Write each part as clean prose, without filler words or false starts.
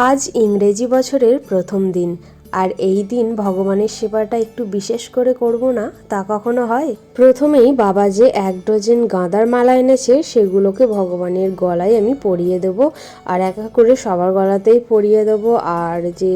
আজ ইংরেজি বছরের প্রথম দিন, আর এই দিন ভগবানের সেবাটা একটু বিশেষ করে করব না তা কখনো হয়? প্রথমেই বাবা যে 1 ডজন গাঁদার মালা এনেছে সেগুলোকে ভগবানের গলায় আমি পরিয়ে দেব, আর এক এক করে সবার গলাতেই পরিয়ে দেব। আর যে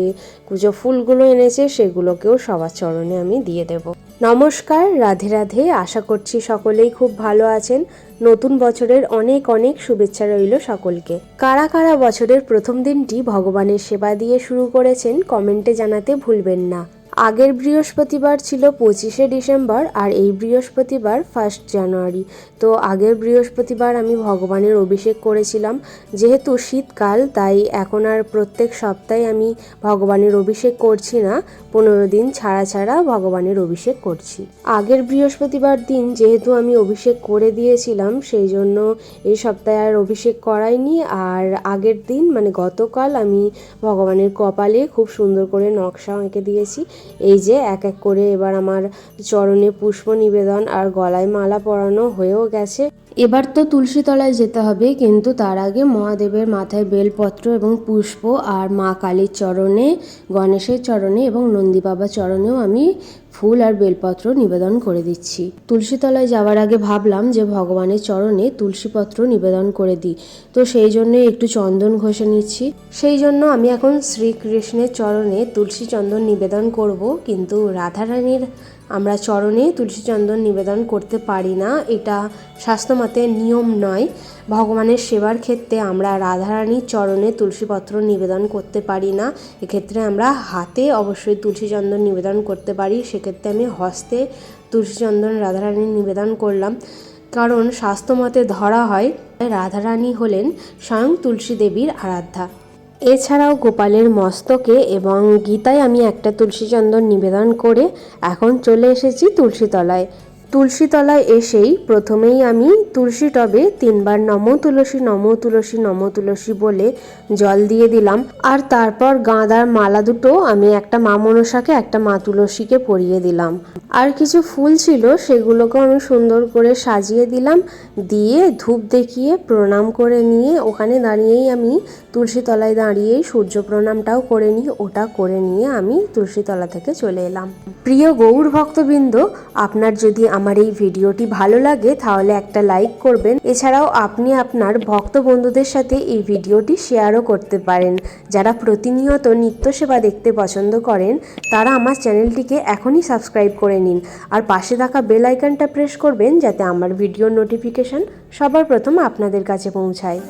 কুচো ফুলগুলো এনেছে সেগুলোকেও সবার চরণে আমি দিয়ে দেব। নমস্কার, রাধে রাধে। আশা করছি সকলেই খুব ভালো আছেন। নতুন বছরের অনেক অনেক শুভেচ্ছা রইল সকলকে। কারা কারা বছরের প্রথম দিনটি ভগবানের সেবা দিয়ে শুরু করেছেন কমেন্টে জানাতে ভুলবেন না। আগের বৃহস্পতিবার ছিল 25শে ডিসেম্বর, আর এই বৃহস্পতিবার 1 জানুয়ারি। তো আগের বৃহস্পতিবার আমি ভগবানের অভিষেক করেছিলাম। যেহেতু শীতকাল, তাই এখন আর প্রত্যেক সপ্তাহে আমি ভগবানের অভিষেক করছি না, 15 দিন ছাড়া ছাড়া ভগবানের অভিষেক করছি। আগের বৃহস্পতিবার দিন যেহেতু আমি অভিষেক করে দিয়েছিলাম, সেই জন্য এই সপ্তাহে আর অভিষেক করাইনি। আর আগের দিন মানে গতকাল আমি ভগবানের কপালে খুব সুন্দর করে নকশা এঁকে দিয়েছি। এই যে এক এক করে এবার আমার চরণে পুষ্প নিবেদন আর গলায় মালা পরানো হয়েও গেছে। এবার তো তুলসী তলায় যেতে হবে, কিন্তু তার আগে মহাদেবের মাথায় বেলপত্র এবং পুষ্প, আর মা কালীর চরণে, গণেশের চরণে এবং নন্দী বাবার চরণেও আমি ফুল আর বেলপত্র নিবেদন করে দিচ্ছি। তুলসী তলায় যাওয়ার আগে ভাবলাম যে ভগবানের চরণে তুলসীপত্র নিবেদন করে দিই, তো সেই জন্য একটু চন্দন ঘষে নিচ্ছি। সেই জন্য আমি এখন শ্রীকৃষ্ণের চরণে তুলসী চন্দন নিবেদন করব, কিন্তু রাধারানীর আমরা চরণে তুলসী চন্দন নিবেদন করতে পারি না, এটা শাস্ত্রমতে নিয়ম নয়। ভগবানের সেবার ক্ষেত্রে আমরা রাধারানীর চরণে তুলসীপত্র নিবেদন করতে পারি না। এক্ষেত্রে আমরা হাতে অবশ্যই তুলসী চন্দন নিবেদন করতে পারি। সেক্ষেত্রে আমি হস্তে তুলসী চন্দন রাধারানীর নিবেদন করলাম, কারণ শাস্ত্রমতে ধরা হয় রাধারানী হলেন স্বয়ং তুলসী দেবীর আরাধ্যা। এছাড়াও গোপালের মস্তকে এবং গীতায় আমি একটা তুলসী চন্দন নিবেদন করে এখন চলে এসেছি তুলসী তলায়। তুলসী তলায় এসেই প্রথমেই আমি তুলসী টবে 3 বার নমো তুলসী নমো তুলসী নমো তুলসী বলে জল দিয়ে দিলাম। আর তারপর গাঁদার মালা দুটো আমি একটা মা মনসাকে, একটা মা তুলসীকে পরিয়ে দিলাম। আর কিছু ফুল ছিল সেগুলোকেও আমি সুন্দর করে সাজিয়ে দিলাম, দিয়ে ধূপ দেখিয়ে প্রণাম করে নিয়ে ওখানে দাঁড়িয়েই আমি তুলসী তলায় দাঁড়িয়েই সূর্য প্রণামটাও করে নিই। ওটা করে নিয়ে আমি তুলসী তলা থেকে চলে এলাম। প্রিয় গৌর ভক্তবৃন্দ, আপনার যদি আমার এই ভিডিওটি ভালো লাগে তাহলে একটা লাইক করবেন। এছাড়াও আপনি আপনার ভক্ত বন্ধুদের সাথে এই ভিডিওটি শেয়ারও করতে পারেন। যারা প্রতিনিয়ত নিত্য সেবা দেখতে পছন্দ করেন তারা আমার চ্যানেলটিকে এখনই সাবস্ক্রাইব করে নিন, আর পাশে থাকা বেল আইকনটা প্রেস করবেন যাতে আমার ভিডিওর নোটিফিকেশন সবার প্রথম আপনাদের কাছে পৌঁছায়।